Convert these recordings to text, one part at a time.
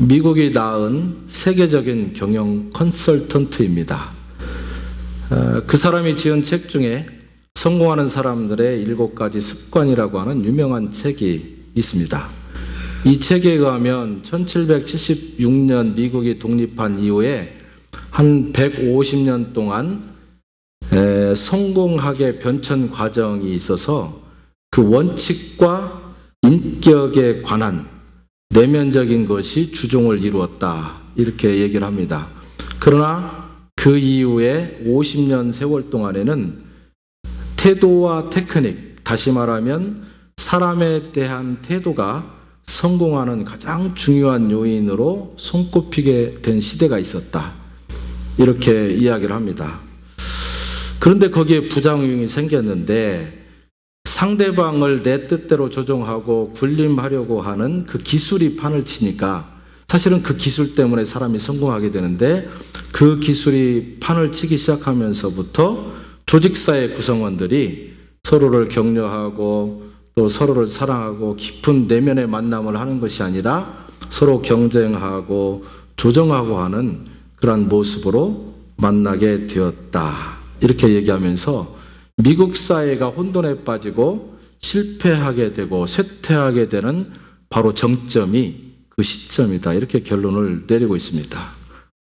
미국이 낳은 세계적인 경영 컨설턴트입니다. 그 사람이 지은 책 중에 성공하는 사람들의 7가지 습관이라고 하는 유명한 책이 있습니다. 이 책에 의하면 1776년 미국이 독립한 이후에 한 150년 동안 성공학의 변천 과정이 있어서 그 원칙과 인격에 관한 내면적인 것이 주종을 이루었다, 이렇게 얘기를 합니다. 그러나 그 이후에 50년 세월 동안에는 태도와 테크닉, 다시 말하면 사람에 대한 태도가 성공하는 가장 중요한 요인으로 손꼽히게 된 시대가 있었다, 이렇게 이야기를 합니다. 그런데 거기에 부작용이 생겼는데, 상대방을 내 뜻대로 조종하고 군림하려고 하는 그 기술이 판을 치니까 사실은 그 기술 때문에 사람이 성공하게 되는데, 그 기술이 판을 치기 시작하면서부터 조직사의 구성원들이 서로를 격려하고 또 서로를 사랑하고 깊은 내면의 만남을 하는 것이 아니라 서로 경쟁하고 조정하고 하는 그러한 모습으로 만나게 되었다, 이렇게 얘기하면서 미국 사회가 혼돈에 빠지고 실패하게 되고 쇠퇴하게 되는 바로 정점이 그 시점이다, 이렇게 결론을 내리고 있습니다.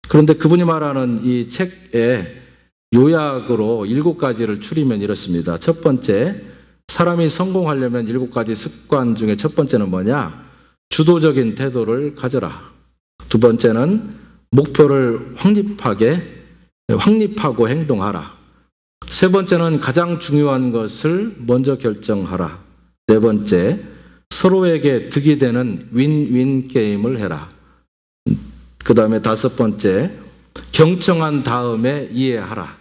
그런데 그분이 말하는 이 책의 요약으로 7가지를 추리면 이렇습니다. 첫 번째, 사람이 성공하려면 7가지 습관 중에 첫 번째는 뭐냐? 주도적인 태도를 가져라. 두 번째는 목표를 확립하고 행동하라. 세 번째는 가장 중요한 것을 먼저 결정하라. 네 번째, 서로에게 득이 되는 윈윈 게임을 해라. 그 다음에 다섯 번째, 경청한 다음에 이해하라.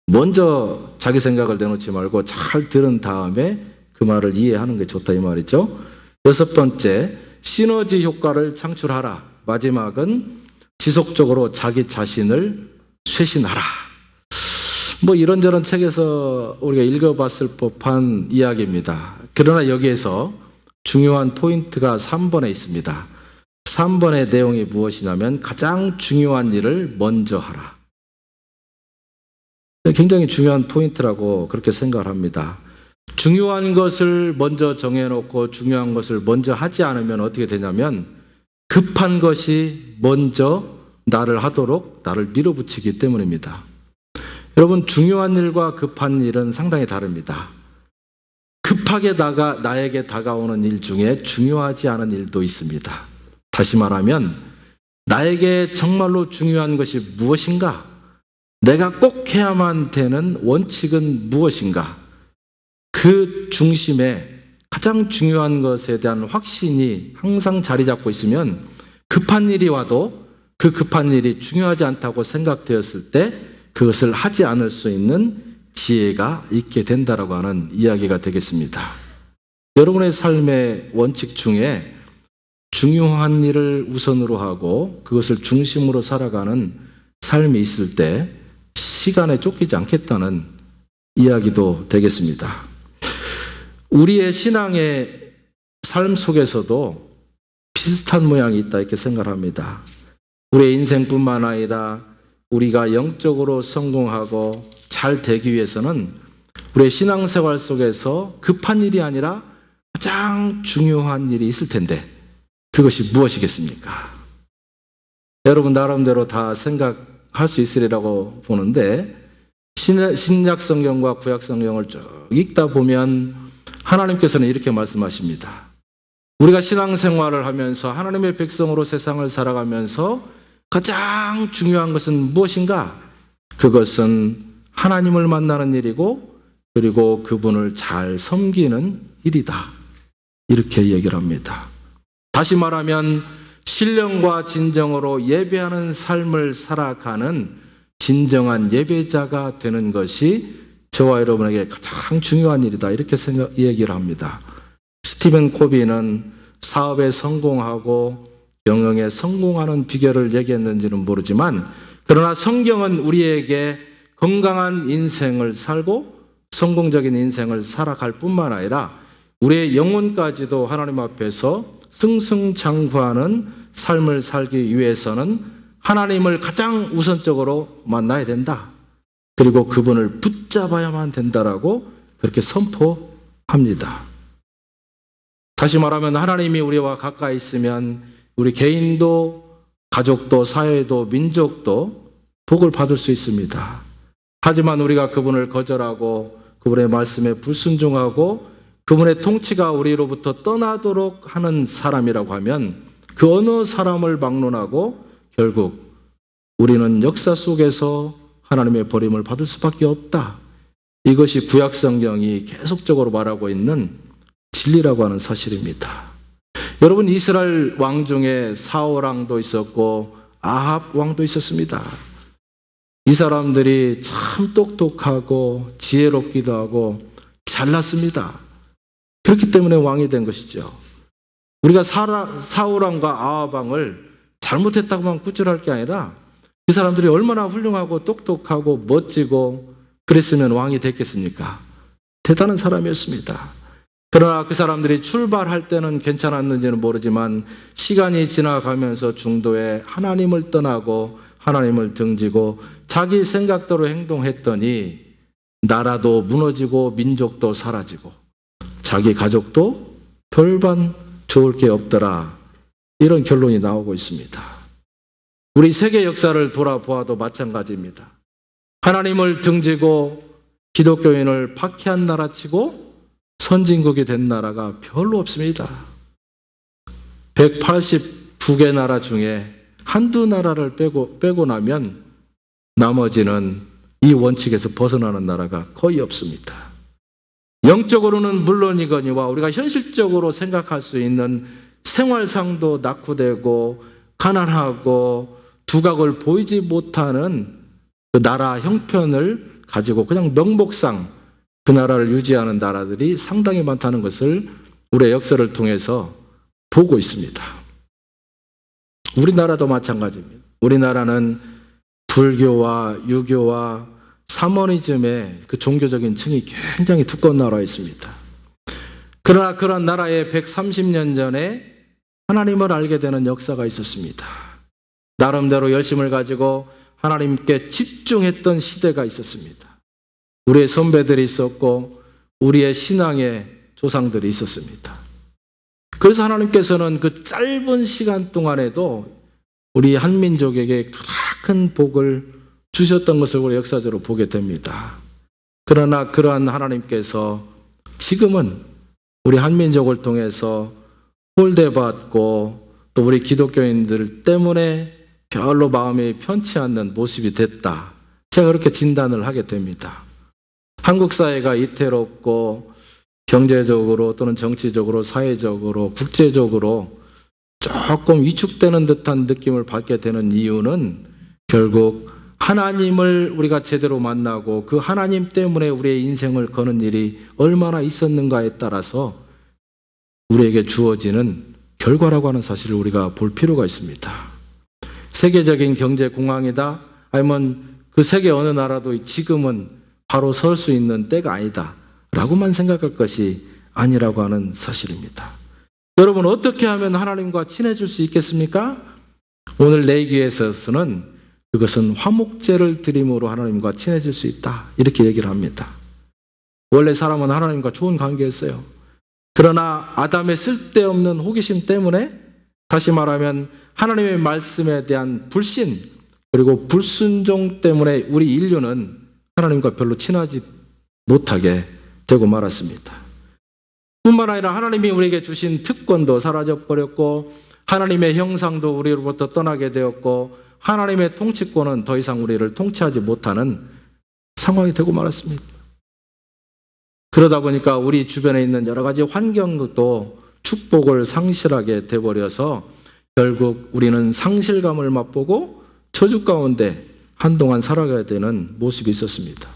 먼저 자기 생각을 내놓지 말고 잘 들은 다음에 그 말을 이해하는 게 좋다, 이 말이죠. 여섯 번째, 시너지 효과를 창출하라. 마지막은 지속적으로 자기 자신을 쇄신하라. 이런저런 책에서 우리가 읽어봤을 법한 이야기입니다. 그러나 여기에서 중요한 포인트가 3번에 있습니다. 3번의 내용이 무엇이냐면 가장 중요한 일을 먼저 하라. 굉장히 중요한 포인트라고 그렇게 생각을 합니다. 중요한 것을 먼저 정해놓고 중요한 것을 먼저 하지 않으면 어떻게 되냐면 급한 것이 먼저 나를 하도록 나를 밀어붙이기 때문입니다. 여러분, 중요한 일과 급한 일은 상당히 다릅니다. 급하게 나에게 다가오는 일 중에 중요하지 않은 일도 있습니다. 다시 말하면 나에게 정말로 중요한 것이 무엇인가? 내가 꼭 해야만 되는 원칙은 무엇인가? 그 중심에 가장 중요한 것에 대한 확신이 항상 자리 잡고 있으면 급한 일이 와도 그 급한 일이 중요하지 않다고 생각되었을 때 그것을 하지 않을 수 있는 지혜가 있게 된다라고 하는 이야기가 되겠습니다. 여러분의 삶의 원칙 중에 중요한 일을 우선으로 하고 그것을 중심으로 살아가는 삶이 있을 때 시간에 쫓기지 않겠다는 이야기도 되겠습니다. 우리의 신앙의 삶 속에서도 비슷한 모양이 있다, 이렇게 생각합니다. 우리의 인생뿐만 아니라 우리가 영적으로 성공하고 잘 되기 위해서는 우리의 신앙생활 속에서 급한 일이 아니라 가장 중요한 일이 있을 텐데 그것이 무엇이겠습니까? 여러분 나름대로 다 생각할 수 있으리라고 보는데, 신약 성경과 구약 성경을 쭉 읽다 보면 하나님께서는 이렇게 말씀하십니다. 우리가 신앙생활을 하면서 하나님의 백성으로 세상을 살아가면서 가장 중요한 것은 무엇인가? 그것은 하나님을 만나는 일이고 그리고 그분을 잘 섬기는 일이다, 이렇게 얘기를 합니다. 다시 말하면 신령과 진정으로 예배하는 삶을 살아가는 진정한 예배자가 되는 것이 저와 여러분에게 가장 중요한 일이다, 이렇게 얘기를 합니다. 스티븐 코비는 사업에 성공하고 영역에 성공하는 비결을 얘기했는지는 모르지만, 그러나 성경은 우리에게 건강한 인생을 살고 성공적인 인생을 살아갈 뿐만 아니라 우리의 영혼까지도 하나님 앞에서 승승장구하는 삶을 살기 위해서는 하나님을 가장 우선적으로 만나야 된다. 그리고 그분을 붙잡아야만 된다라고 그렇게 선포합니다. 다시 말하면 하나님이 우리와 가까이 있으면 우리 개인도 가족도 사회도 민족도 복을 받을 수 있습니다. 하지만 우리가 그분을 거절하고 그분의 말씀에 불순종하고 그분의 통치가 우리로부터 떠나도록 하는 사람이라고 하면 그 어느 사람을 막론하고 결국 우리는 역사 속에서 하나님의 버림을 받을 수밖에 없다. 이것이 구약 성경이 계속적으로 말하고 있는 진리라고 하는 사실입니다. 여러분, 이스라엘 왕 중에 사울 왕도 있었고 아합 왕도 있었습니다. 이 사람들이 참 똑똑하고 지혜롭기도 하고 잘났습니다. 그렇기 때문에 왕이 된 것이죠. 우리가 사울 왕과 아합 왕을 잘못했다고만 꾸짖을 게 아니라 이 사람들이 얼마나 훌륭하고 똑똑하고 멋지고 그랬으면 왕이 됐겠습니까? 대단한 사람이었습니다. 그러나 그 사람들이 출발할 때는 괜찮았는지는 모르지만 시간이 지나가면서 중도에 하나님을 떠나고 하나님을 등지고 자기 생각대로 행동했더니 나라도 무너지고 민족도 사라지고 자기 가족도 별반 좋을 게 없더라. 이런 결론이 나오고 있습니다. 우리 세계 역사를 돌아보아도 마찬가지입니다. 하나님을 등지고 기독교인을 박해한 나라치고 선진국이 된 나라가 별로 없습니다. 182개 나라 중에 한두 나라를 빼고 나면 나머지는 이 원칙에서 벗어나는 나라가 거의 없습니다. 영적으로는 물론이거니와 우리가 현실적으로 생각할 수 있는 생활상도 낙후되고 가난하고 두각을 보이지 못하는 그 나라 형편을 가지고 그냥 명목상 그 나라를 유지하는 나라들이 상당히 많다는 것을 우리의 역사를 통해서 보고 있습니다. 우리나라도 마찬가지입니다. 우리나라는 불교와 유교와 사머니즘의 그 종교적인 층이 굉장히 두꺼운 나라에 있습니다. 그러나 그런 나라에 130년 전에 하나님을 알게 되는 역사가 있었습니다. 나름대로 열심을 가지고 하나님께 집중했던 시대가 있었습니다. 우리의 선배들이 있었고 우리의 신앙의 조상들이 있었습니다. 그래서 하나님께서는 그 짧은 시간 동안에도 우리 한민족에게 큰 복을 주셨던 것을 우리 역사적으로 보게 됩니다. 그러나 그러한 하나님께서 지금은 우리 한민족을 통해서 홀대받고 또 우리 기독교인들 때문에 별로 마음이 편치 않는 모습이 됐다. 제가 그렇게 진단을 하게 됩니다. 한국 사회가 이태롭고 경제적으로 또는 정치적으로 사회적으로 국제적으로 조금 위축되는 듯한 느낌을 받게 되는 이유는 결국 하나님을 우리가 제대로 만나고 그 하나님 때문에 우리의 인생을 거는 일이 얼마나 있었는가에 따라서 우리에게 주어지는 결과라고 하는 사실을 우리가 볼 필요가 있습니다. 세계적인 경제 공황이다 아니면 그 세계 어느 나라도 지금은 바로 설 수 있는 때가 아니다 라고만 생각할 것이 아니라고 하는 사실입니다. 여러분, 어떻게 하면 하나님과 친해질 수 있겠습니까? 오늘 내기에서는 그것은 화목제를 드림으로 하나님과 친해질 수 있다 이렇게 얘기를 합니다. 원래 사람은 하나님과 좋은 관계였어요. 그러나 아담의 쓸데없는 호기심 때문에 다시 말하면 하나님의 말씀에 대한 불신 그리고 불순종 때문에 우리 인류는 하나님과 별로 친하지 못하게 되고 말았습니다. 뿐만 아니라 하나님이 우리에게 주신 특권도 사라져버렸고 하나님의 형상도 우리로부터 떠나게 되었고 하나님의 통치권은 더 이상 우리를 통치하지 못하는 상황이 되고 말았습니다. 그러다 보니까 우리 주변에 있는 여러 가지 환경도 축복을 상실하게 돼버려서 결국 우리는 상실감을 맛보고 저주 가운데 한동안 살아가야 되는 모습이 있었습니다.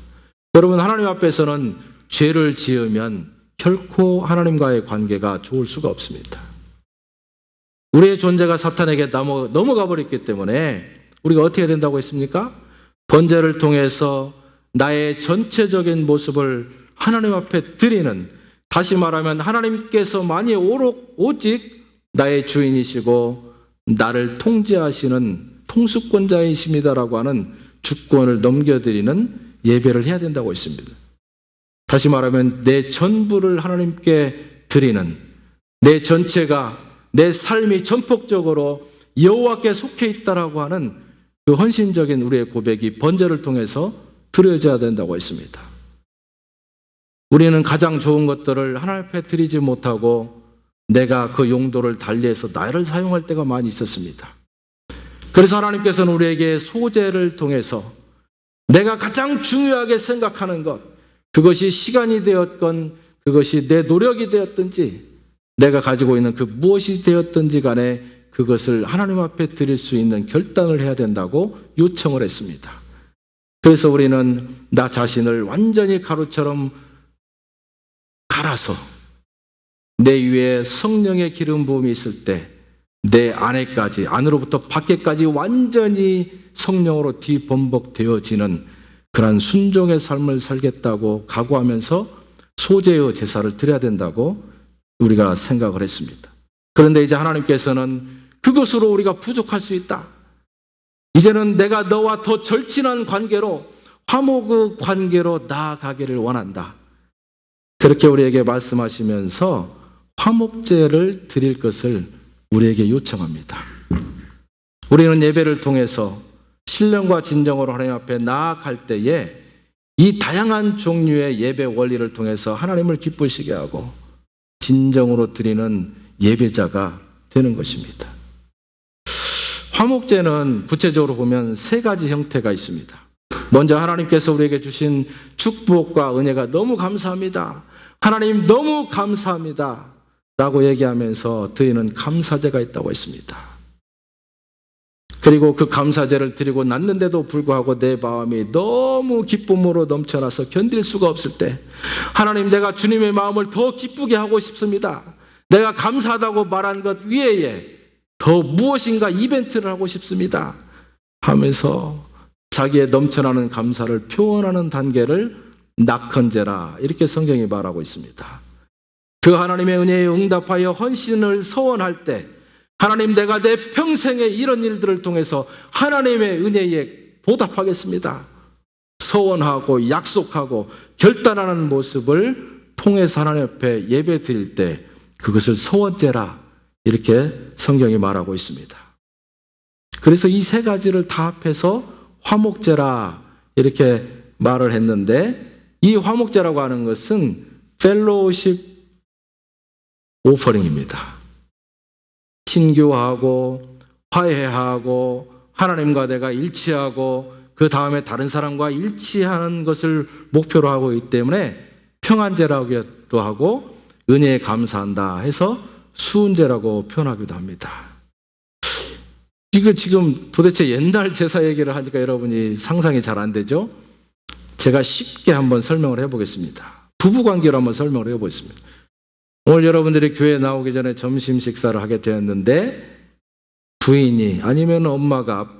여러분, 하나님 앞에서는 죄를 지으면 결코 하나님과의 관계가 좋을 수가 없습니다. 우리의 존재가 사탄에게 넘어가 버렸기 때문에 우리가 어떻게 된다고 했습니까? 번제를 통해서 나의 전체적인 모습을 하나님 앞에 드리는, 다시 말하면 하나님께서만이 오직 나의 주인이시고 나를 통제하시는 통수권자이십니다라고 하는 주권을 넘겨드리는 예배를 해야 된다고 했습니다. 다시 말하면 내 전부를 하나님께 드리는, 내 전체가, 내 삶이 전폭적으로 여호와께 속해 있다라고 하는 그 헌신적인 우리의 고백이 번제를 통해서 드려져야 된다고 했습니다. 우리는 가장 좋은 것들을 하나님 앞에 드리지 못하고 내가 그 용도를 달리해서 나를 사용할 때가 많이 있었습니다. 그래서 하나님께서는 우리에게 소제를 통해서 내가 가장 중요하게 생각하는 것, 그것이 시간이 되었건 그것이 내 노력이 되었든지 내가 가지고 있는 그 무엇이 되었든지 간에 그것을 하나님 앞에 드릴 수 있는 결단을 해야 된다고 요청을 했습니다. 그래서 우리는 나 자신을 완전히 가루처럼 갈아서 내 위에 성령의 기름 부음이 있을 때 내 안에까지, 안으로부터 밖에까지 완전히 성령으로 뒤범벅되어지는 그러한 순종의 삶을 살겠다고 각오하면서 소제의 제사를 드려야 된다고 우리가 생각을 했습니다. 그런데 이제 하나님께서는 그것으로 우리가 부족할 수 있다. 이제는 내가 너와 더 절친한 관계로, 화목의 관계로 나아가기를 원한다. 그렇게 우리에게 말씀하시면서 화목제를 드릴 것을 우리에게 요청합니다. 우리는 예배를 통해서 신령과 진정으로 하나님 앞에 나아갈 때에 이 다양한 종류의 예배 원리를 통해서 하나님을 기쁘시게 하고 진정으로 드리는 예배자가 되는 것입니다. 화목제는 구체적으로 보면 세 가지 형태가 있습니다. 먼저 하나님께서 우리에게 주신 축복과 은혜가 너무 감사합니다. 하나님 너무 감사합니다 라고 얘기하면서 드리는 감사제가 있다고 했습니다. 그리고 그 감사제를 드리고 났는데도 불구하고 내 마음이 너무 기쁨으로 넘쳐나서 견딜 수가 없을 때 하나님, 내가 주님의 마음을 더 기쁘게 하고 싶습니다. 내가 감사하다고 말한 것 위에 더 무엇인가 이벤트를 하고 싶습니다 하면서 자기의 넘쳐나는 감사를 표현하는 단계를 낙헌제라, 이렇게 성경이 말하고 있습니다. 그 하나님의 은혜에 응답하여 헌신을 소원할 때 하나님, 내가 내 평생에 이런 일들을 통해서 하나님의 은혜에 보답하겠습니다. 소원하고 약속하고 결단하는 모습을 통해서 하나님 앞에 예배 드릴 때 그것을 소원제라, 이렇게 성경이 말하고 있습니다. 그래서 이 세 가지를 다 합해서 화목제라 이렇게 말을 했는데, 이 화목제라고 하는 것은 펠로우십 오퍼링입니다. 친교하고 화해하고 하나님과 내가 일치하고 그 다음에 다른 사람과 일치하는 것을 목표로 하고 있기 때문에 평안제라고도 하고 은혜에 감사한다 해서 수은제라고 표현하기도 합니다. 이거 지금 도대체 옛날 제사 얘기를 하니까 여러분이 상상이 잘 안 되죠? 제가 쉽게 한번 설명을 해보겠습니다. 부부관계로 한번 설명을 해보겠습니다. 오늘 여러분들이 교회에 나오기 전에 점심 식사를 하게 되었는데 부인이 아니면 엄마가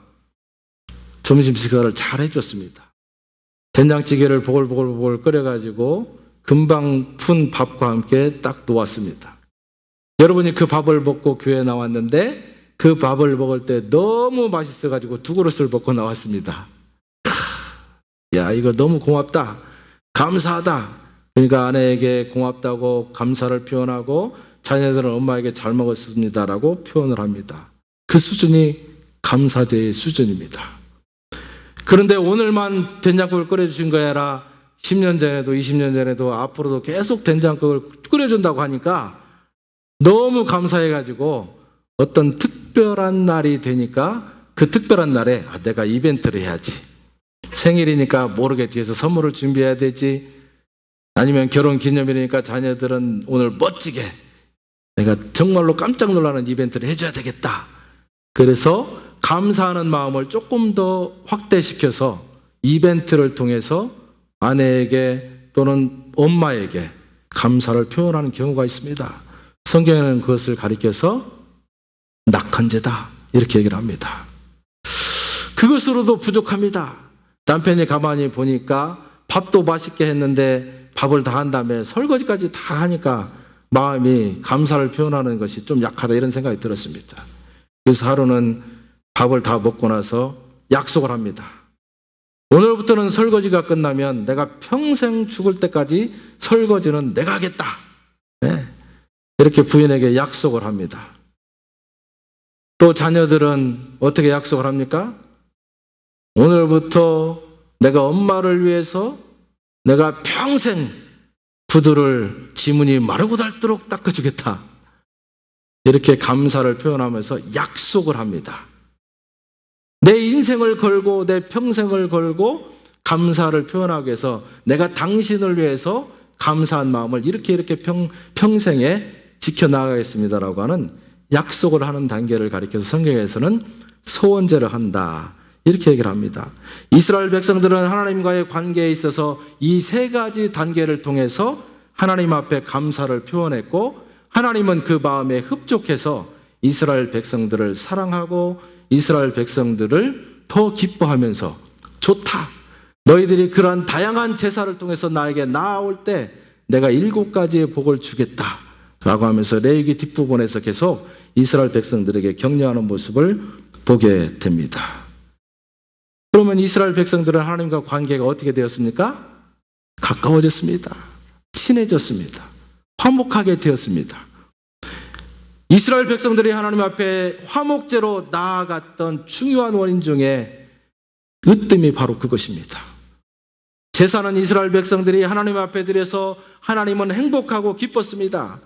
점심 식사를 잘 해줬습니다. 된장찌개를 보글보글 끓여가지고 금방 푼 밥과 함께 딱 놓았습니다. 여러분이 그 밥을 먹고 교회에 나왔는데 그 밥을 먹을 때 너무 맛있어가지고 두 그릇을 먹고 나왔습니다. 야, 이거 너무 고맙다, 감사하다. 그러니까 아내에게 고맙다고 감사를 표현하고 자녀들은 엄마에게 잘 먹었습니다라고 표현을 합니다. 그 수준이 감사제의 수준입니다. 그런데 오늘만 된장국을 끓여주신 거야 아니라 10년 전에도 20년 전에도 앞으로도 계속 된장국을 끓여준다고 하니까 너무 감사해가지고 어떤 특별한 날이 되니까 그 특별한 날에 내가 이벤트를 해야지, 생일이니까 모르게 뒤에서 선물을 준비해야 되지, 아니면 결혼기념일이니까 자녀들은 오늘 멋지게 내가 정말로 깜짝 놀라는 이벤트를 해줘야 되겠다. 그래서 감사하는 마음을 조금 더 확대시켜서 이벤트를 통해서 아내에게 또는 엄마에게 감사를 표현하는 경우가 있습니다. 성경에는 그것을 가리켜서 낙헌제다 이렇게 얘기를 합니다. 그것으로도 부족합니다. 남편이 가만히 보니까 밥도 맛있게 했는데 밥을 다 한 다음에 설거지까지 다 하니까 마음이 감사를 표현하는 것이 좀 약하다, 이런 생각이 들었습니다. 그래서 하루는 밥을 다 먹고 나서 약속을 합니다. 오늘부터는 설거지가 끝나면 내가 평생 죽을 때까지 설거지는 내가 하겠다. 네. 이렇게 부인에게 약속을 합니다. 또 자녀들은 어떻게 약속을 합니까? 오늘부터 내가 엄마를 위해서 내가 평생 구두를 지문이 마르고 닳도록 닦아주겠다. 이렇게 감사를 표현하면서 약속을 합니다. 내 인생을 걸고 내 평생을 걸고 감사를 표현하기 위해서 내가 당신을 위해서 감사한 마음을 이렇게 평생에 지켜나가겠습니다라고 하는 약속을 하는 단계를 가리켜서 성경에서는 서원제를 한다. 이렇게 얘기를 합니다. 이스라엘 백성들은 하나님과의 관계에 있어서 이 세 가지 단계를 통해서 하나님 앞에 감사를 표현했고 하나님은 그 마음에 흡족해서 이스라엘 백성들을 사랑하고 이스라엘 백성들을 더 기뻐하면서 좋다. 너희들이 그러한 다양한 제사를 통해서 나에게 나아올 때 내가 7가지의 복을 주겠다. 라고 하면서 레위기 뒷부분에서 계속 이스라엘 백성들에게 격려하는 모습을 보게 됩니다. 그러면 이스라엘 백성들은 하나님과 관계가 어떻게 되었습니까? 가까워졌습니다. 친해졌습니다. 화목하게 되었습니다. 이스라엘 백성들이 하나님 앞에 화목제로 나아갔던 중요한 원인 중에 으뜸이 바로 그것입니다. 제사는 이스라엘 백성들이 하나님 앞에 드려서 하나님은 행복하고 기뻤습니다.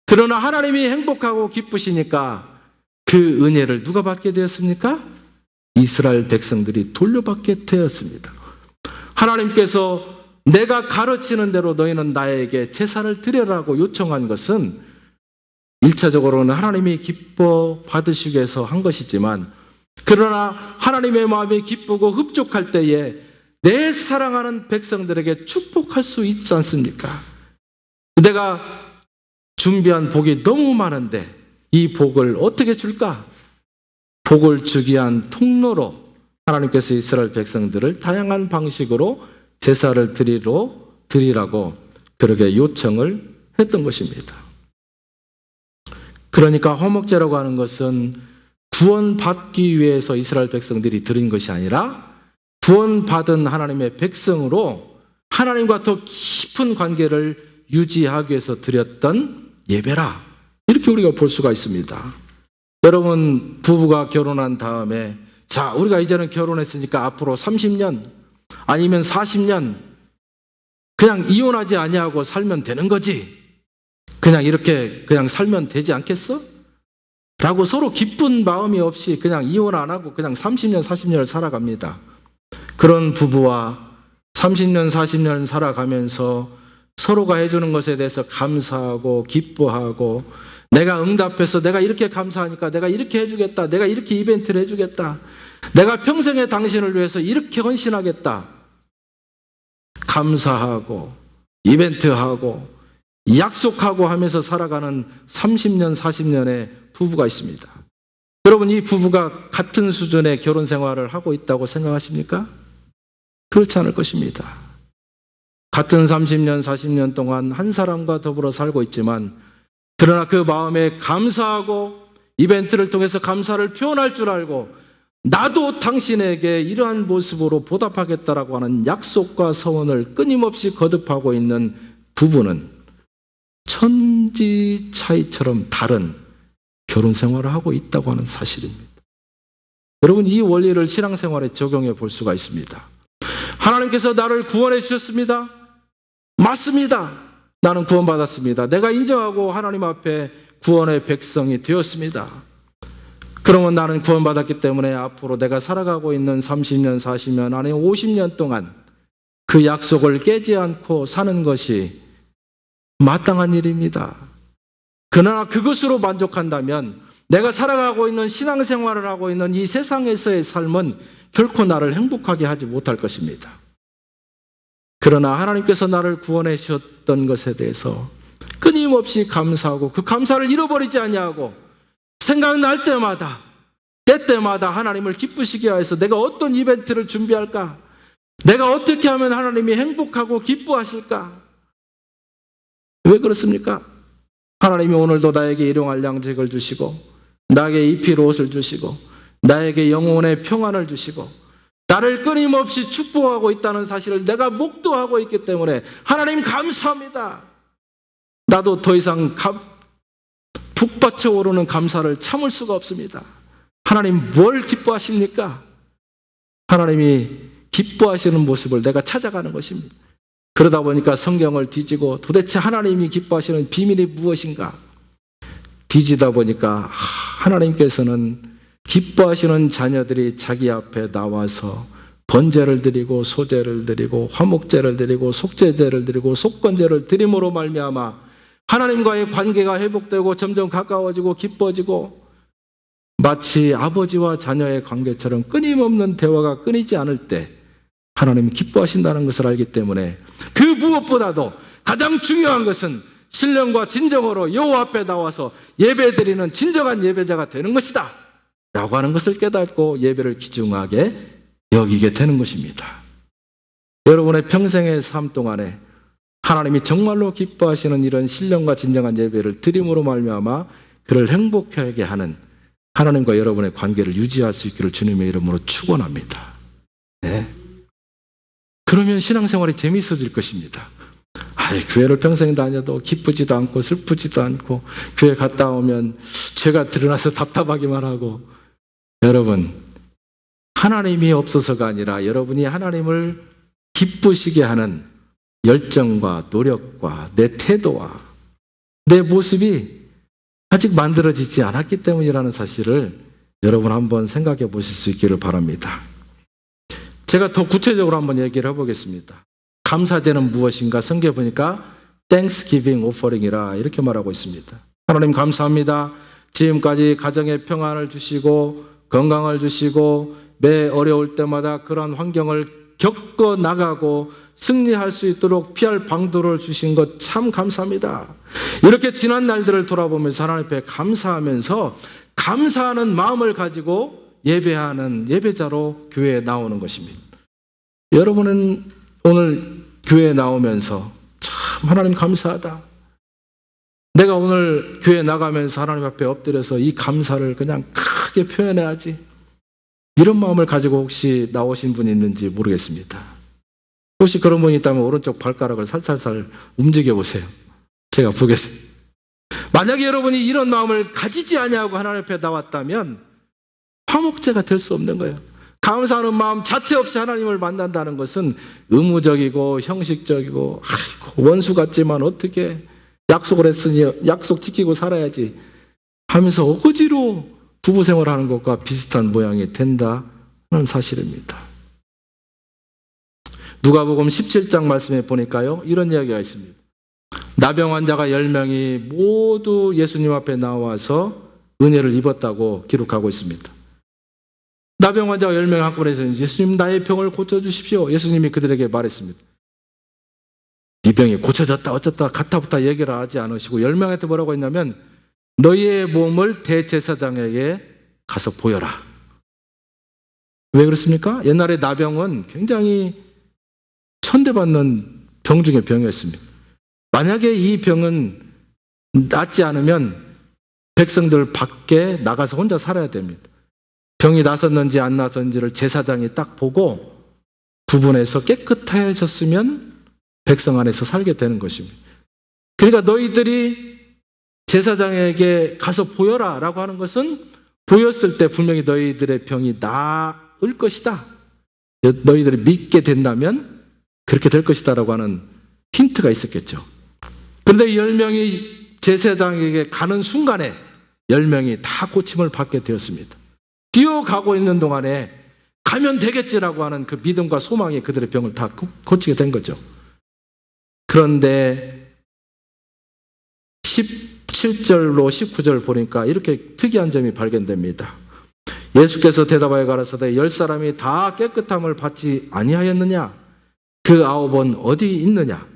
그러나 하나님이 행복하고 기쁘시니까 그 은혜를 누가 받게 되었습니까? 이스라엘 백성들이 돌려받게 되었습니다. 하나님께서 내가 가르치는 대로 너희는 나에게 제사를 드려라고 요청한 것은 1차적으로는 하나님이 기뻐 받으시기 위해서 한 것이지만 그러나 하나님의 마음이 기쁘고 흡족할 때에 내 사랑하는 백성들에게 축복할 수 있지 않습니까? 내가 준비한 복이 너무 많은데 이 복을 어떻게 줄까? 복을 주기 위한 통로로 하나님께서 이스라엘 백성들을 다양한 방식으로 제사를 드리라고 그렇게 요청을 했던 것입니다. 그러니까 화목제라고 하는 것은 구원받기 위해서 이스라엘 백성들이 드린 것이 아니라 구원받은 하나님의 백성으로 하나님과 더 깊은 관계를 유지하기 위해서 드렸던 예배라. 이렇게 우리가 볼 수가 있습니다. 여러분 부부가 결혼한 다음에 자 우리가 이제는 결혼했으니까 앞으로 30년 아니면 40년 그냥 이혼하지 아니하고 살면 되는 거지. 그냥 이렇게 그냥 살면 되지 않겠어? 라고 서로 기쁜 마음이 없이 그냥 이혼 안 하고 그냥 30년 40년을 살아갑니다. 그런 부부와 30년 40년 살아가면서 서로가 해주는 것에 대해서 감사하고 기뻐하고 내가 응답해서 내가 이렇게 감사하니까 내가 이렇게 해주겠다. 내가 이렇게 이벤트를 해주겠다. 내가 평생에 당신을 위해서 이렇게 헌신하겠다. 감사하고 이벤트하고 약속하고 하면서 살아가는 30년, 40년의 부부가 있습니다. 여러분 이 부부가 같은 수준의 결혼 생활을 하고 있다고 생각하십니까? 그렇지 않을 것입니다. 같은 30년, 40년 동안 한 사람과 더불어 살고 있지만 그러나 그 마음에 감사하고 이벤트를 통해서 감사를 표현할 줄 알고 나도 당신에게 이러한 모습으로 보답하겠다라고 하는 약속과 서원을 끊임없이 거듭하고 있는 부부는 천지 차이처럼 다른 결혼 생활을 하고 있다고 하는 사실입니다. 여러분 이 원리를 신앙생활에 적용해 볼 수가 있습니다. 하나님께서 나를 구원해 주셨습니다. 맞습니다. 나는 구원받았습니다. 내가 인정하고 하나님 앞에 구원의 백성이 되었습니다. 그러면 나는 구원받았기 때문에 앞으로 내가 살아가고 있는 30년, 40년, 아니면 50년 동안 그 약속을 깨지 않고 사는 것이 마땅한 일입니다. 그러나 그것으로 만족한다면 내가 살아가고 있는 신앙생활을 하고 있는 이 세상에서의 삶은 결코 나를 행복하게 하지 못할 것입니다. 그러나 하나님께서 나를 구원해 주셨던 것에 대해서 끊임없이 감사하고 그 감사를 잃어버리지 아니하고 생각날 때마다 때때마다 하나님을 기쁘시게 하여서 내가 어떤 이벤트를 준비할까? 내가 어떻게 하면 하나님이 행복하고 기뻐하실까? 왜 그렇습니까? 하나님이 오늘도 나에게 일용할 양식을 주시고 나에게 입힐 옷을 주시고 나에게 영혼의 평안을 주시고 나를 끊임없이 축복하고 있다는 사실을 내가 목도하고 있기 때문에 하나님 감사합니다. 나도 더 이상 북받쳐 오르는 감사를 참을 수가 없습니다. 하나님 뭘 기뻐하십니까? 하나님이 기뻐하시는 모습을 내가 찾아가는 것입니다. 그러다 보니까 성경을 뒤지고 도대체 하나님이 기뻐하시는 비밀이 무엇인가? 뒤지다 보니까 하나님께서는 기뻐하시는 자녀들이 자기 앞에 나와서 번제를 드리고 소제를 드리고 화목제를 드리고 속죄제를 드리고 속건제를 드림으로 말미암아 하나님과의 관계가 회복되고 점점 가까워지고 기뻐지고 마치 아버지와 자녀의 관계처럼 끊임없는 대화가 끊이지 않을 때 하나님이 기뻐하신다는 것을 알기 때문에 그 무엇보다도 가장 중요한 것은 신령과 진정으로 여호와 앞에 나와서 예배드리는 진정한 예배자가 되는 것이다 라고 하는 것을 깨닫고 예배를 귀중하게 여기게 되는 것입니다. 여러분의 평생의 삶 동안에 하나님이 정말로 기뻐하시는 이런 신령과 진정한 예배를 드림으로 말미암아 그를 행복하게 하는 하나님과 여러분의 관계를 유지할 수 있기를 주님의 이름으로 축원합니다. 네. 그러면 신앙생활이 재미있어질 것입니다. 교회를 평생 다녀도 기쁘지도 않고 슬프지도 않고 교회 갔다 오면 죄가 드러나서 답답하기만 하고 여러분 하나님이 없어서가 아니라 여러분이 하나님을 기쁘시게 하는 열정과 노력과 내 태도와 내 모습이 아직 만들어지지 않았기 때문이라는 사실을 여러분 한번 생각해 보실 수 있기를 바랍니다. 제가 더 구체적으로 한번 얘기를 해보겠습니다. 감사제는 무엇인가? 성경에 보니까 Thanksgiving offering이라 이렇게 말하고 있습니다. 하나님 감사합니다. 지금까지 가정에 평안을 주시고 건강을 주시고 매 어려울 때마다 그러한 환경을 겪어 나가고 승리할 수 있도록 피할 방도를 주신 것 참 감사합니다. 이렇게 지난 날들을 돌아보면서 하나님 앞에 감사하면서 감사하는 마음을 가지고 예배하는 예배자로 교회에 나오는 것입니다. 여러분은 오늘 교회에 나오면서 참 하나님 감사하다. 내가 오늘 교회 나가면서 하나님 앞에 엎드려서 이 감사를 그냥 크게 표현해야지. 이런 마음을 가지고 혹시 나오신 분이 있는지 모르겠습니다. 혹시 그런 분이 있다면 오른쪽 발가락을 살살살 움직여 보세요. 제가 보겠습니다. 만약에 여러분이 이런 마음을 가지지 아니하고 하나님 앞에 나왔다면 화목제가 될 수 없는 거예요. 감사하는 마음 자체 없이 하나님을 만난다는 것은 의무적이고 형식적이고 원수 같지만 어떻게 약속을 했으니 약속 지키고 살아야지 하면서 억지로 부부 생활하는 것과 비슷한 모양이 된다는 사실입니다. 누가복음 17장 말씀에 보니까요 이런 이야기가 있습니다. 나병 환자가 10명이 모두 예수님 앞에 나와서 은혜를 입었다고 기록하고 있습니다. 나병 환자가 10명 한꺼번에 해서 예수님 나의 병을 고쳐주십시오. 예수님이 그들에게 말했습니다. 네 병이 고쳐졌다 어쩌다 갔다부터 얘기를 하지 않으시고 10명한테 뭐라고 했냐면 너희의 몸을 대제사장에게 가서 보여라. 왜 그렇습니까? 옛날에 나병은 굉장히 천대받는 병 중에 병이었습니다. 만약에 이 병은 낫지 않으면 백성들 밖에 나가서 혼자 살아야 됩니다. 병이 났었는지 안 났었는지를 제사장이 딱 보고 구분해서 깨끗해졌으면 백성 안에서 살게 되는 것입니다. 그러니까 너희들이 제사장에게 가서 보여라 라고 하는 것은 보였을 때 분명히 너희들의 병이 나을 것이다. 너희들이 믿게 된다면 그렇게 될 것이다 라고 하는 힌트가 있었겠죠. 그런데 10명이 제사장에게 가는 순간에 10명이 다 고침을 받게 되었습니다. 뛰어가고 있는 동안에 가면 되겠지라고 하는 그 믿음과 소망이 그들의 병을 다 고치게 된 거죠. 그런데 17절로 19절 보니까 이렇게 특이한 점이 발견됩니다. 예수께서 대답하여 가라사대 10사람이 다 깨끗함을 받지 아니하였느냐? 그 9은 어디 있느냐?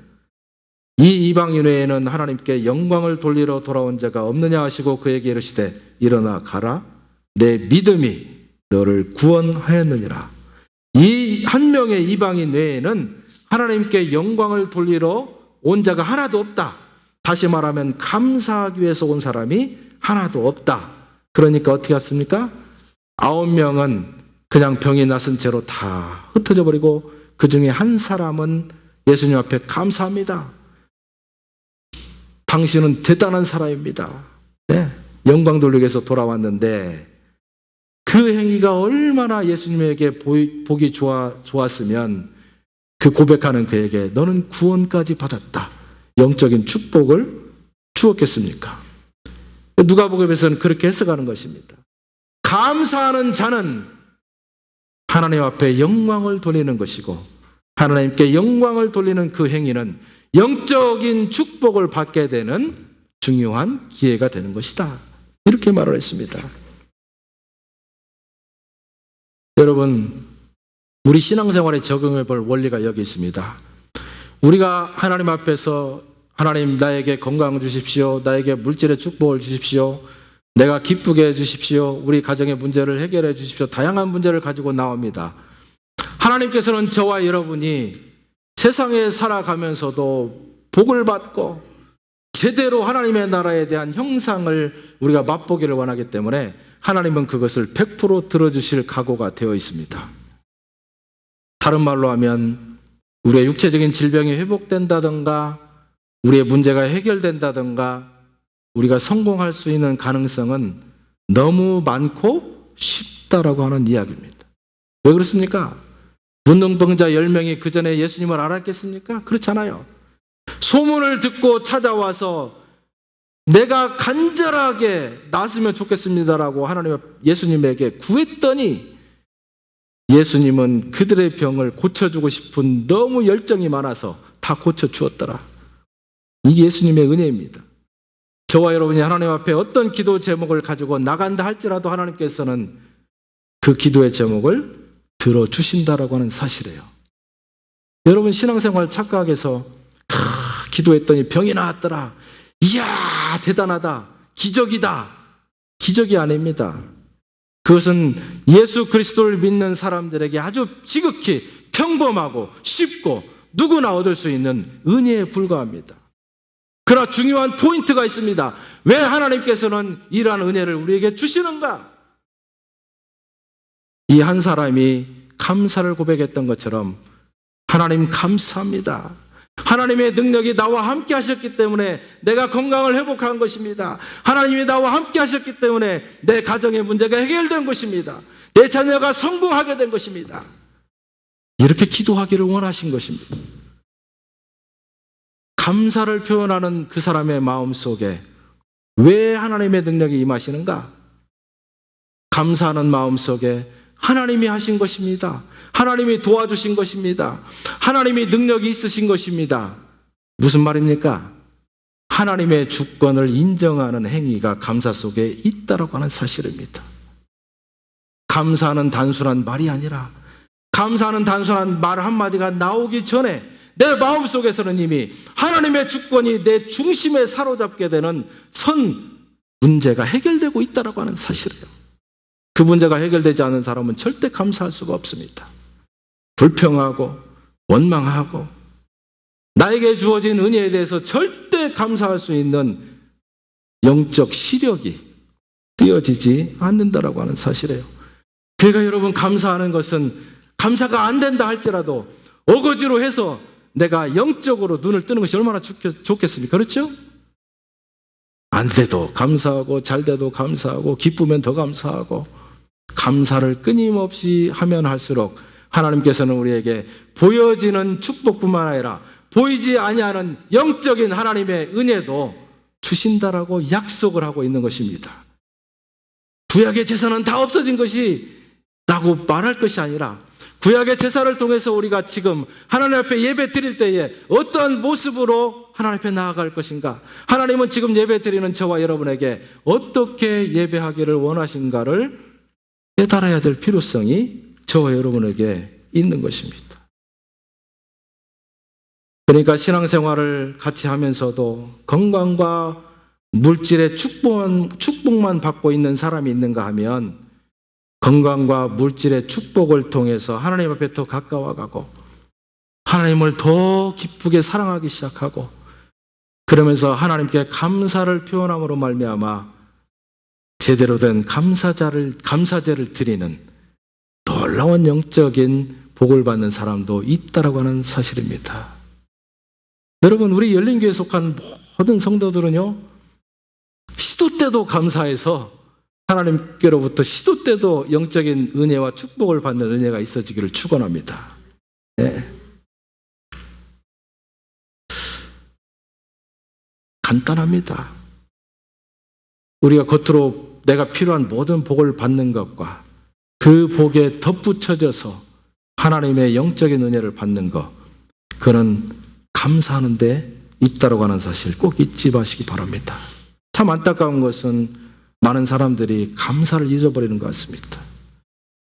이 이방인 외에는 하나님께 영광을 돌리러 돌아온 자가 없느냐 하시고 그에게 이르시되 일어나 가라. 내 믿음이 너를 구원하였느니라. 이 한 명의 이방인 외에는 하나님께 영광을 돌리러 온 자가 하나도 없다. 다시 말하면 감사하기 위해서 온 사람이 하나도 없다 그러니까 어떻게 했습니까? 9명은 그냥 병이 나선 채로 다 흩어져 버리고 그 중에 한 사람은 예수님 앞에 감사합니다. 당신은 대단한 사람입니다. 네, 영광 돌리기 위해서 돌아왔는데 그 행위가 얼마나 예수님에게 보기 좋았으면 그 고백하는 그에게 너는 구원까지 받았다. 영적인 축복을 주었겠습니까? 누가복음에서는 그렇게 해석하는 것입니다. 감사하는 자는 하나님 앞에 영광을 돌리는 것이고 하나님께 영광을 돌리는 그 행위는 영적인 축복을 받게 되는 중요한 기회가 되는 것이다. 이렇게 말을 했습니다. 여러분, 우리 신앙생활에 적용해 볼 원리가 여기 있습니다. 우리가 하나님 앞에서 하나님 나에게 건강 주십시오. 나에게 물질의 축복을 주십시오. 내가 기쁘게 해주십시오. 우리 가정의 문제를 해결해 주십시오. 다양한 문제를 가지고 나옵니다. 하나님께서는 저와 여러분이 세상에 살아가면서도 복을 받고 제대로 하나님의 나라에 대한 형상을 우리가 맛보기를 원하기 때문에 하나님은 그것을 100% 들어주실 각오가 되어 있습니다. 다른 말로 하면 우리의 육체적인 질병이 회복된다든가 우리의 문제가 해결된다든가 우리가 성공할 수 있는 가능성은 너무 많고 쉽다라고 하는 이야기입니다. 왜 그렇습니까? 문둥병자 10명이 그 전에 예수님을 알았겠습니까? 그렇잖아요. 소문을 듣고 찾아와서 내가 간절하게 낫으면 좋겠습니다라고 예수님에게 구했더니 예수님은 그들의 병을 고쳐주고 싶은 너무 열정이 많아서 다 고쳐주었더라. 이게 예수님의 은혜입니다. 저와 여러분이 하나님 앞에 어떤 기도 제목을 가지고 나간다 할지라도 하나님께서는 그 기도의 제목을 들어주신다라고 하는 사실이에요. 여러분 신앙생활 착각해서 기도했더니 병이 나았더라. 이야 대단하다. 기적이다. 기적이 아닙니다. 그것은 예수 그리스도를 믿는 사람들에게 아주 지극히 평범하고 쉽고 누구나 얻을 수 있는 은혜에 불과합니다. 그러나 중요한 포인트가 있습니다. 왜 하나님께서는 이러한 은혜를 우리에게 주시는가? 이 한 사람이 감사를 고백했던 것처럼 하나님 감사합니다. 하나님의 능력이 나와 함께 하셨기 때문에 내가 건강을 회복한 것입니다. 하나님이 나와 함께 하셨기 때문에 내 가정의 문제가 해결된 것입니다. 내 자녀가 성공하게 된 것입니다. 이렇게 기도하기를 원하신 것입니다. 감사를 표현하는 그 사람의 마음속에 왜 하나님의 능력이 임하시는가? 감사하는 마음속에 하나님이 하신 것입니다. 하나님이 도와주신 것입니다. 하나님이 능력이 있으신 것입니다. 무슨 말입니까? 하나님의 주권을 인정하는 행위가 감사 속에 있다라고 하는 사실입니다. 감사하는 단순한 말이 아니라 감사하는 단순한 말 한마디가 나오기 전에 내 마음속에서는 이미 하나님의 주권이 내 중심에 사로잡게 되는 선 문제가 해결되고 있다라고 하는 사실이에요. 그 문제가 해결되지 않은 사람은 절대 감사할 수가 없습니다. 불평하고 원망하고 나에게 주어진 은혜에 대해서 절대 감사할 수 있는 영적 시력이 띄어지지 않는다라고 하는 사실이에요. 그러니까 여러분 감사하는 것은 감사가 안 된다 할지라도 어거지로 해서 내가 영적으로 눈을 뜨는 것이 얼마나 좋겠습니까? 그렇죠? 안 돼도 감사하고 잘 돼도 감사하고 기쁘면 더 감사하고 감사를 끊임없이 하면 할수록 하나님께서는 우리에게 보여지는 축복뿐만 아니라 보이지 아니하는 영적인 하나님의 은혜도 주신다라고 약속을 하고 있는 것입니다. 구약의 제사는 다 없어진 것이 라고 말할 것이 아니라 구약의 제사를 통해서 우리가 지금 하나님 앞에 예배 드릴 때에 어떠한 모습으로 하나님 앞에 나아갈 것인가? 하나님은 지금 예배 드리는 저와 여러분에게 어떻게 예배하기를 원하신가를 깨달아야 될 필요성이 저와 여러분에게 있는 것입니다. 그러니까 신앙생활을 같이 하면서도 건강과 물질의 축복만 받고 있는 사람이 있는가 하면 건강과 물질의 축복을 통해서 하나님 앞에 더 가까워가고 하나님을 더 기쁘게 사랑하기 시작하고 그러면서 하나님께 감사를 표현함으로 말미암아 제대로 된 감사제를 드리는 놀라운 영적인 복을 받는 사람도 있다라고 하는 사실입니다. 여러분, 우리 열린교회에 속한 모든 성도들은요, 시도 때도 감사해서 하나님께로부터 시도 때도 영적인 은혜와 축복을 받는 은혜가 있어지기를 축원합니다. 네. 간단합니다. 우리가 겉으로 내가 필요한 모든 복을 받는 것과 그 복에 덧붙여져서 하나님의 영적인 은혜를 받는 것, 그는 감사하는 데 있다고 하는 사실 꼭 잊지 마시기 바랍니다. 참 안타까운 것은 많은 사람들이 감사를 잊어버리는 것 같습니다.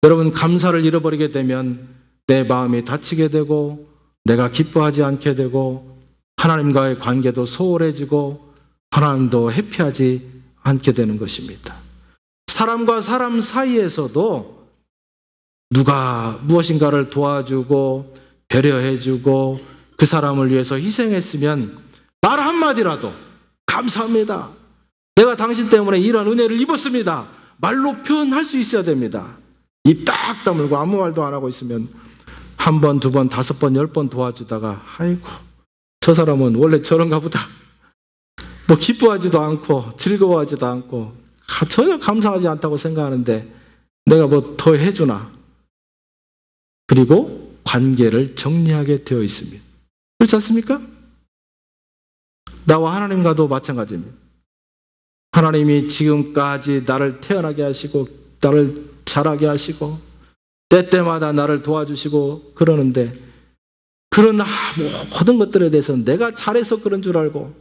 여러분, 감사를 잃어버리게 되면 내 마음이 다치게 되고 내가 기뻐하지 않게 되고 하나님과의 관계도 소홀해지고 하나님도 해피하지 않게 되는 것입니다. 사람과 사람 사이에서도 누가 무엇인가를 도와주고 배려해주고 그 사람을 위해서 희생했으면 말 한마디라도 감사합니다. 내가 당신 때문에 이런 은혜를 입었습니다. 말로 표현할 수 있어야 됩니다. 입 딱 다물고 아무 말도 안 하고 있으면 한 번, 두 번, 5번, 10번 도와주다가 아이고 저 사람은 원래 저런가 보다. 뭐 기뻐하지도 않고 즐거워하지도 않고 전혀 감사하지 않다고 생각하는데 내가 뭐 더 해주나. 그리고 관계를 정리하게 되어 있습니다. 그렇지 않습니까? 나와 하나님과도 마찬가지입니다. 하나님이 지금까지 나를 태어나게 하시고 나를 자라게 하시고 때때마다 나를 도와주시고 그러는데 그런 모든 것들에 대해서는 내가 잘해서 그런 줄 알고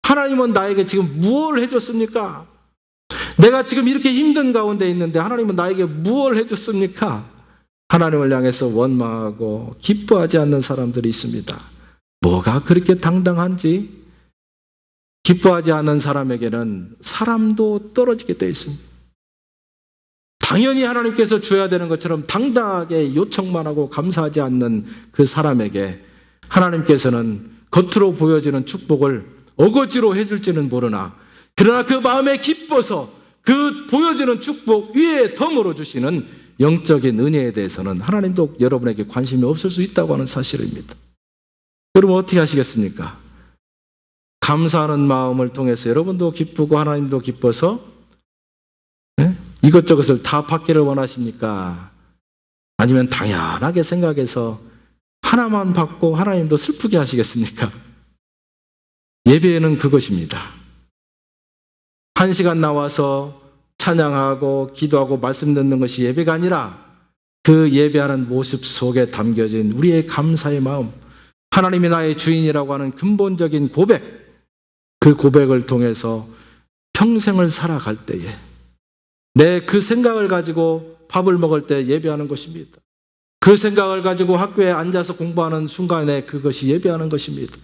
하나님은 나에게 지금 무엇을 해줬습니까? 내가 지금 이렇게 힘든 가운데 있는데 하나님은 나에게 무엇을 해줬습니까? 하나님을 향해서 원망하고 기뻐하지 않는 사람들이 있습니다. 뭐가 그렇게 당당한지 기뻐하지 않는 사람에게는 사람도 떨어지게 되어 있습니다. 당연히 하나님께서 줘야 되는 것처럼 당당하게 요청만 하고 감사하지 않는 그 사람에게 하나님께서는 겉으로 보여지는 축복을 어거지로 해줄지는 모르나 그러나 그 마음에 기뻐서 그 보여지는 축복 위에 덤으로 주시는 영적인 은혜에 대해서는 하나님도 여러분에게 관심이 없을 수 있다고 하는 사실입니다. 여러분 어떻게 하시겠습니까? 감사하는 마음을 통해서 여러분도 기쁘고 하나님도 기뻐서 이것저것을 다 받기를 원하십니까? 아니면 당연하게 생각해서 하나만 받고 하나님도 슬프게 하시겠습니까? 예배는 그것입니다. 1시간 나와서 찬양하고 기도하고 말씀 듣는 것이 예배가 아니라 그 예배하는 모습 속에 담겨진 우리의 감사의 마음, 하나님이 나의 주인이라고 하는 근본적인 고백, 그 고백을 통해서 평생을 살아갈 때에 내 그 생각을 가지고 밥을 먹을 때 예배하는 것입니다. 그 생각을 가지고 학교에 앉아서 공부하는 순간에 그것이 예배하는 것입니다.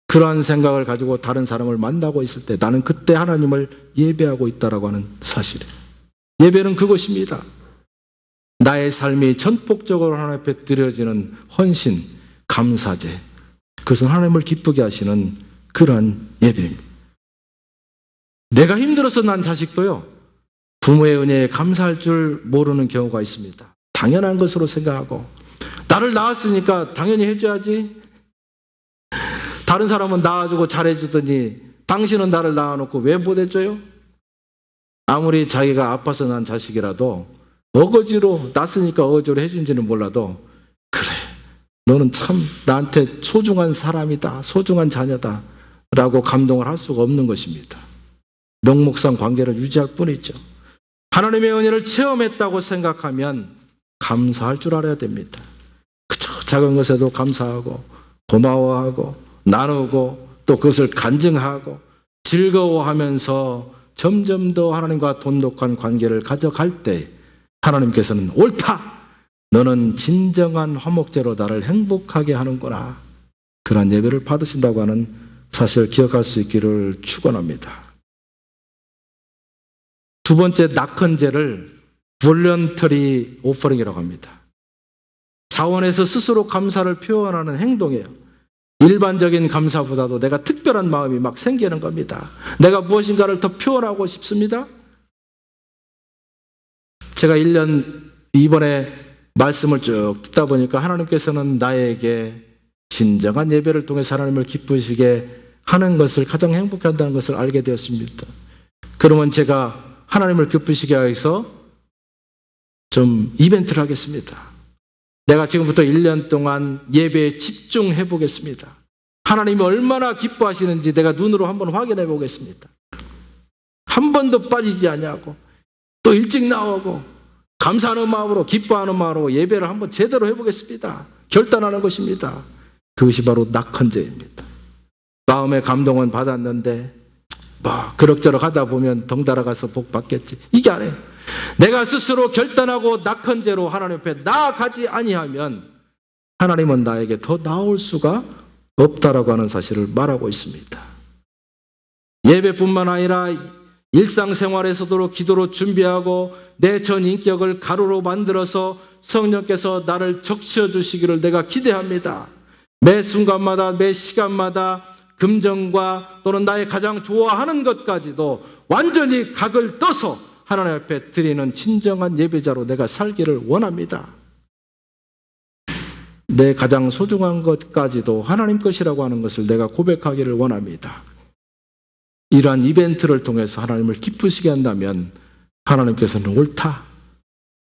그러한 생각을 가지고 다른 사람을 만나고 있을 때 나는 그때 하나님을 예배하고 있다라고 하는 사실이에요. 예배는 그것입니다. 나의 삶이 전폭적으로 하나님 앞에 드려지는 헌신, 감사제, 그것은 하나님을 기쁘게 하시는 그러한 예배입니다. 내가 힘들어서 난 자식도요, 부모의 은혜에 감사할 줄 모르는 경우가 있습니다. 당연한 것으로 생각하고 나를 낳았으니까 당연히 해줘야지. 다른 사람은 낳아주고 잘해주더니 당신은 나를 낳아놓고 왜 못 해줘요? 아무리 자기가 아파서 난 자식이라도 어거지로 낳았으니까 어거지로 해준지는 몰라도 그래, 너는 참 나한테 소중한 사람이다, 소중한 자녀다 라고 감동을 할 수가 없는 것입니다. 명목상 관계를 유지할 뿐이죠. 하나님의 은혜를 체험했다고 생각하면 감사할 줄 알아야 됩니다. 그저 작은 것에도 감사하고 고마워하고 나누고 또 그것을 간증하고 즐거워하면서 점점 더 하나님과 돈독한 관계를 가져갈 때 하나님께서는 옳다! 너는 진정한 화목제로 나를 행복하게 하는구나. 그런 예배를 받으신다고 하는 사실을 기억할 수 있기를 축원합니다. 두 번째 낙헌제를 볼런터리 오퍼링이라고 합니다. 자원에서 스스로 감사를 표현하는 행동이에요. 일반적인 감사보다도 내가 특별한 마음이 막 생기는 겁니다. 내가 무엇인가를 더 표현하고 싶습니다. 제가 1년 이번에 말씀을 쭉 듣다 보니까 하나님께서는 나에게 진정한 예배를 통해서 하나님을 기쁘시게 하는 것을 가장 행복해 한다는 것을 알게 되었습니다. 그러면 제가 하나님을 기쁘시게 하기 위해서 좀 이벤트를 하겠습니다. 내가 지금부터 1년 동안 예배에 집중해 보겠습니다. 하나님이 얼마나 기뻐하시는지 내가 눈으로 한번 확인해 보겠습니다. 한 번도 빠지지 않냐고, 또 일찍 나오고 감사하는 마음으로, 기뻐하는 마음으로 예배를 한번 제대로 해보겠습니다. 결단하는 것입니다. 그것이 바로 낙헌제입니다. 마음의 감동은 받았는데 그럭저럭 하다 보면 덩달아 가서 복 받겠지. 이게 아니에요. 내가 스스로 결단하고 낙헌제로 하나님 앞에 나아가지 아니하면 하나님은 나에게 더 나올 수가 없다라고 하는 사실을 말하고 있습니다. 예배뿐만 아니라 일상생활에서도 기도로 준비하고 내 전 인격을 가루로 만들어서 성령께서 나를 적셔 주시기를 내가 기대합니다. 매 순간마다, 매 시간마다 금전과 또는 나의 가장 좋아하는 것까지도 완전히 각을 떠서 하나님 앞에 드리는 진정한 예배자로 내가 살기를 원합니다. 내 가장 소중한 것까지도 하나님 것이라고 하는 것을 내가 고백하기를 원합니다. 이러한 이벤트를 통해서 하나님을 기쁘시게 한다면 하나님께서는 옳다.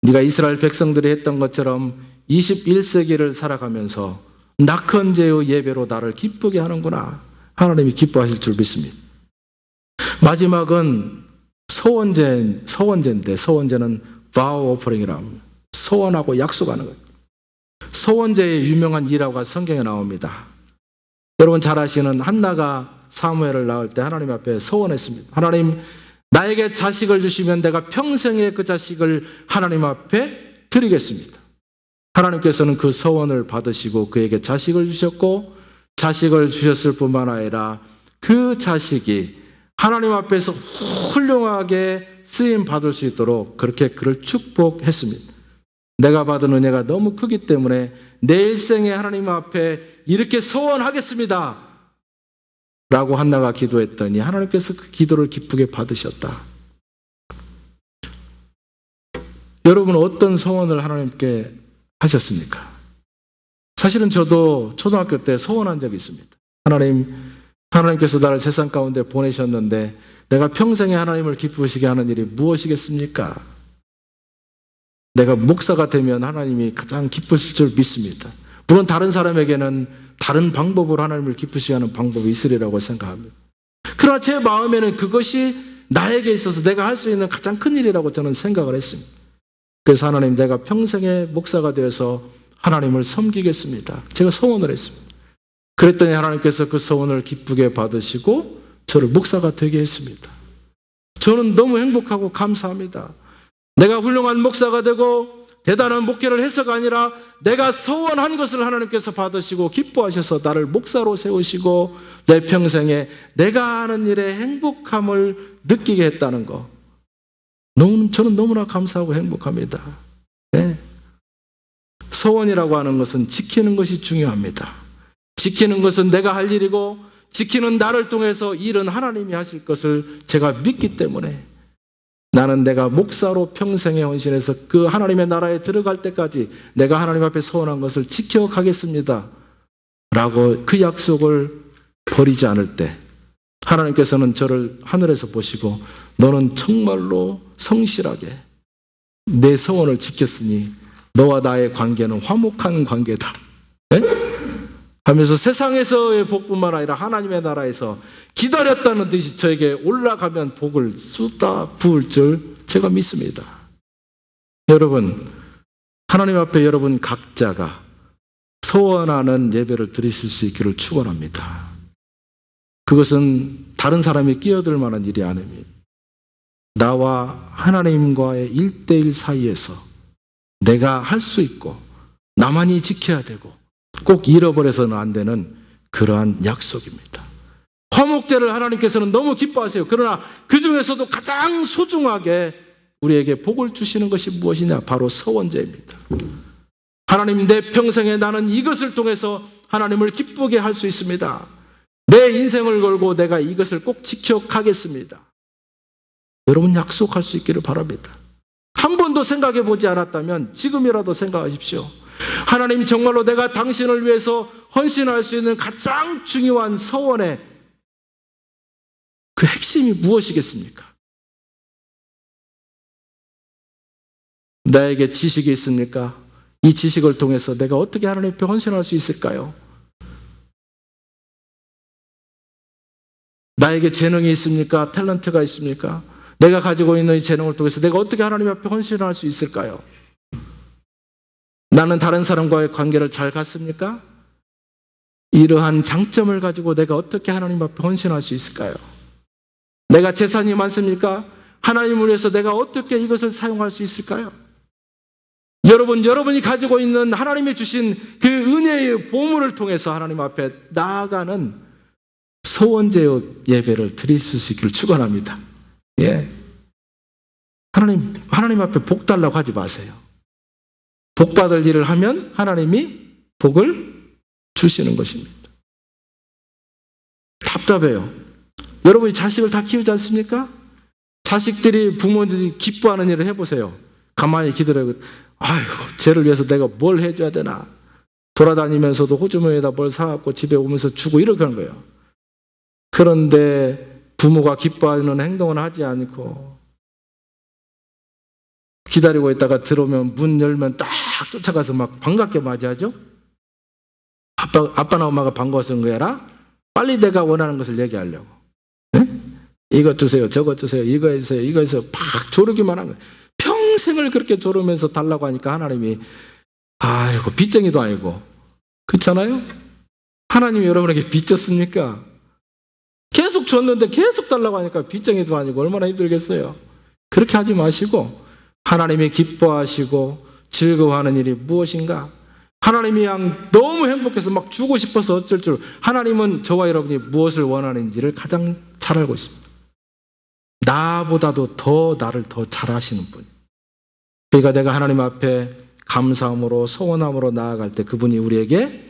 네가 이스라엘 백성들이 했던 것처럼 21세기를 살아가면서 낙헌제의 예배로 나를 기쁘게 하는구나. 하나님이 기뻐하실 줄 믿습니다. 마지막은 서원제인데 서원제는 vow offering이라고 합니다. 서원하고 약속하는 거예요. 서원제의 유명한 일화가 성경에 나옵니다. 여러분 잘 아시는 한나가 사무엘을 낳을 때 하나님 앞에 서원했습니다. 하나님, 나에게 자식을 주시면 내가 평생에 그 자식을 하나님 앞에 드리겠습니다. 하나님께서는 그 서원을 받으시고 그에게 자식을 주셨고, 자식을 주셨을 뿐만 아니라 그 자식이 하나님 앞에서 훌륭하게 쓰임 받을 수 있도록 그렇게 그를 축복했습니다. 내가 받은 은혜가 너무 크기 때문에 내 일생에 하나님 앞에 이렇게 서원하겠습니다 라고 한나가 기도했더니 하나님께서 그 기도를 기쁘게 받으셨다. 여러분 어떤 서원을 하나님께 하셨습니까? 사실은 저도 초등학교 때 서원한 적이 있습니다. 하나님께서 나를 세상 가운데 보내셨는데 내가 평생에 하나님을 기쁘시게 하는 일이 무엇이겠습니까? 내가 목사가 되면 하나님이 가장 기쁘실 줄 믿습니다. 물론 다른 사람에게는 다른 방법으로 하나님을 기쁘시게 하는 방법이 있으리라고 생각합니다. 그러나 제 마음에는 그것이 나에게 있어서 내가 할 수 있는 가장 큰 일이라고 저는 생각을 했습니다. 그래서 하나님, 내가 평생의 목사가 되어서 하나님을 섬기겠습니다. 제가 소원을 했습니다. 그랬더니 하나님께서 그 소원을 기쁘게 받으시고 저를 목사가 되게 했습니다. 저는 너무 행복하고 감사합니다. 내가 훌륭한 목사가 되고 대단한 목회를 해서가 아니라 내가 소원한 것을 하나님께서 받으시고 기뻐하셔서 나를 목사로 세우시고 내 평생에 내가 하는 일에 행복함을 느끼게 했다는 거, 저는 너무나 감사하고 행복합니다. 네. 소원이라고 하는 것은 지키는 것이 중요합니다. 지키는 것은 내가 할 일이고 지키는 나를 통해서 일은 하나님이 하실 것을 제가 믿기 때문에 나는 내가 목사로 평생에 헌신해서 그 하나님의 나라에 들어갈 때까지 내가 하나님 앞에 소원한 것을 지켜가겠습니다 라고 그 약속을 버리지 않을 때 하나님께서는 저를 하늘에서 보시고 너는 정말로 성실하게 내 소원을 지켰으니 너와 나의 관계는 화목한 관계다, 네? 하면서 세상에서의 복뿐만 아니라 하나님의 나라에서 기다렸다는 듯이 저에게 올라가면 복을 쏟아 부을 줄 제가 믿습니다. 여러분, 하나님 앞에 여러분 각자가 소원하는 예배를 드리실 수 있기를 축원합니다. 그것은 다른 사람이 끼어들 만한 일이 아닙니다. 나와 하나님과의 1:1 사이에서 내가 할 수 있고 나만이 지켜야 되고 꼭 잃어버려서는 안 되는 그러한 약속입니다. 화목제를 하나님께서는 너무 기뻐하세요. 그러나 그 중에서도 가장 소중하게 우리에게 복을 주시는 것이 무엇이냐? 바로 서원제입니다. 하나님, 내 평생에 나는 이것을 통해서 하나님을 기쁘게 할 수 있습니다. 내 인생을 걸고 내가 이것을 꼭 지켜가겠습니다. 여러분 약속할 수 있기를 바랍니다. 한 번도 번도 생각해 보지 않았다면 지금이라도 생각하십시오. 하나님, 정말로 내가 당신을 위해서 헌신할 수 있는 가장 중요한 서원의 그 핵심이 무엇이겠습니까? 나에게 지식이 있습니까? 이 지식을 통해서 내가 어떻게 하나님 앞에 헌신할 수 있을까요? 나에게 재능이 있습니까? 탤런트가 있습니까? 내가 가지고 있는 이 재능을 통해서 내가 어떻게 하나님 앞에 헌신할 수 있을까요? 나는 다른 사람과의 관계를 잘 갖습니까? 이러한 장점을 가지고 내가 어떻게 하나님 앞에 헌신할 수 있을까요? 내가 재산이 많습니까? 하나님을 위해서 내가 어떻게 이것을 사용할 수 있을까요? 여러분이 가지고 있는 하나님이 주신 그 은혜의 보물을 통해서 하나님 앞에 나아가는 소원제의 예배를 드릴 수 있기를 축원합니다. 예. 하나님 앞에 복 달라고 하지 마세요. 복 받을 일을 하면 하나님이 복을 주시는 것입니다. 답답해요. 여러분이 자식을 다 키우지 않습니까? 자식들이 부모들이 기뻐하는 일을 해보세요. 가만히 기다려요. 아이고, 쟤를 위해서 내가 뭘 해줘야 되나. 돌아다니면서도 호주머니에다 뭘 사갖고 집에 오면서 주고 이렇게 하는 거예요. 그런데 부모가 기뻐하는 행동은 하지 않고 기다리고 있다가 들어오면 문 열면 딱 쫓아가서 막 반갑게 맞이하죠. 아빠나 엄마가 반가워서 그거라 빨리 내가 원하는 것을 얘기하려고. 네? 이것 주세요, 저것 주세요, 이거 해주세요, 이거 해서 막 조르기만 한 거예요. 평생을 그렇게 조르면서 달라고 하니까 하나님이 아이고, 빚쟁이도 아니고, 그렇잖아요? 하나님이 여러분에게 빚졌습니까? 계속 줬는데 계속 달라고 하니까 빚쟁이도 아니고 얼마나 힘들겠어요. 그렇게 하지 마시고 하나님이 기뻐하시고 즐거워하는 일이 무엇인가? 하나님이 너무 행복해서 막 주고 싶어서 어쩔 줄. 하나님은 저와 여러분이 무엇을 원하는지를 가장 잘 알고 있습니다. 나보다도 더 나를 더 잘 아시는 분. 그러니까 내가 하나님 앞에 감사함으로 소원함으로 나아갈 때 그분이 우리에게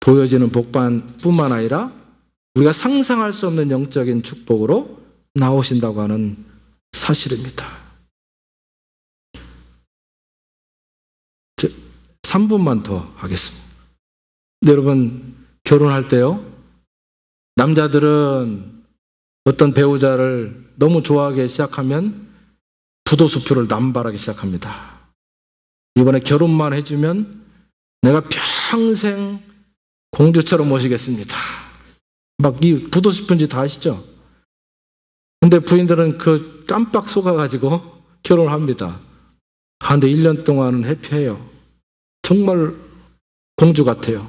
보여지는 복뿐만 아니라 우리가 상상할 수 없는 영적인 축복으로 나오신다고 하는 사실입니다. 3분만 더 하겠습니다. 여러분, 결혼할 때요, 남자들은 어떤 배우자를 너무 좋아하기 시작하면 부도수표를 남발하기 시작합니다. 이번에 결혼만 해주면 내가 평생 공주처럼 모시겠습니다. 막 이 부도수표인 지 다 아시죠? 근데 부인들은 그 깜빡 속아가지고 결혼을 합니다. 근데 1년 동안은 해피해요. 정말 공주 같아요.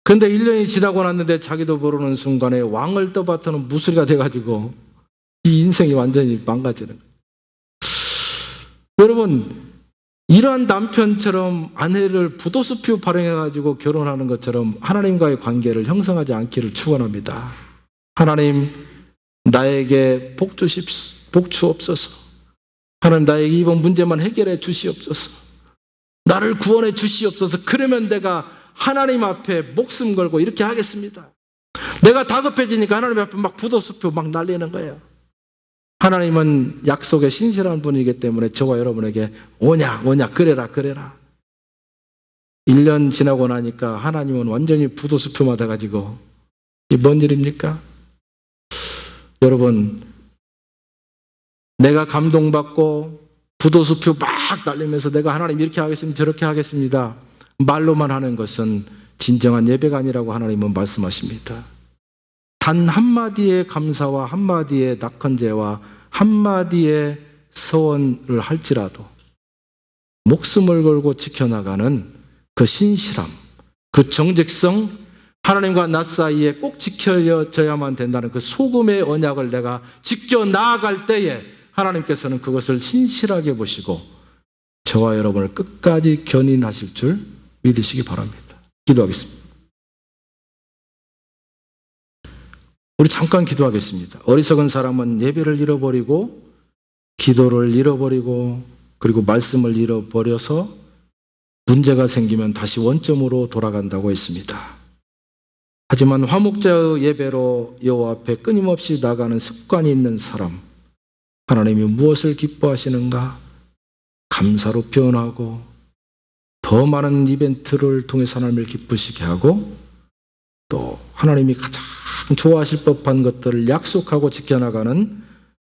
근데 1년이 지나고 났는데 자기도 모르는 순간에 왕을 떠받드는 무술이가 돼가지고 이 인생이 완전히 망가지는 거예요. 여러분, 이러한 남편처럼 아내를 부도수표 발행해가지고 결혼하는 것처럼 하나님과의 관계를 형성하지 않기를 축원합니다. 하나님, 나에게 복 주옵소서. 하나님, 나에게 이번 문제만 해결해 주시옵소서. 나를 구원해 주시옵소서. 그러면 내가 하나님 앞에 목숨 걸고 이렇게 하겠습니다. 내가 다급해지니까 하나님 앞에 막 부도수표 막 날리는 거예요. 하나님은 약속에 신실한 분이기 때문에 저와 여러분에게 오냐 그래라 1년 지나고 나니까 하나님은 완전히 부도수표만 돼가지고 이 뭔 일입니까? 여러분, 내가 감동받고 부도수표 막 날리면서 내가 하나님 이렇게 하겠습니다, 저렇게 하겠습니다 말로만 하는 것은 진정한 예배가 아니라고 하나님은 말씀하십니다. 단 한마디의 감사와 한마디의 낙헌제와 한마디의 서원을 할지라도 목숨을 걸고 지켜나가는 그 신실함, 그 정직성, 하나님과 나 사이에 꼭 지켜져야만 된다는 그 소금의 언약을 내가 지켜나갈 때에 하나님께서는 그것을 신실하게 보시고 저와 여러분을 끝까지 견인하실 줄 믿으시기 바랍니다. 기도하겠습니다. 우리 잠깐 기도하겠습니다. 어리석은 사람은 예배를 잃어버리고 기도를 잃어버리고 그리고 말씀을 잃어버려서 문제가 생기면 다시 원점으로 돌아간다고 했습니다. 하지만 화목제의 예배로 여호와 앞에 끊임없이 나가는 습관이 있는 사람, 하나님이 무엇을 기뻐하시는가? 감사로 표현하고 더 많은 이벤트를 통해서 하나님을 기쁘시게 하고 또 하나님이 가장 좋아하실 법한 것들을 약속하고 지켜나가는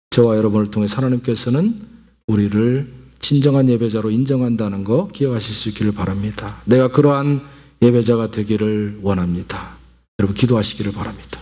저와 여러분을 통해서 하나님께서는 우리를 진정한 예배자로 인정한다는 거 기억하실 수 있기를 바랍니다. 내가 그러한 예배자가 되기를 원합니다. 여러분 기도하시기를 바랍니다.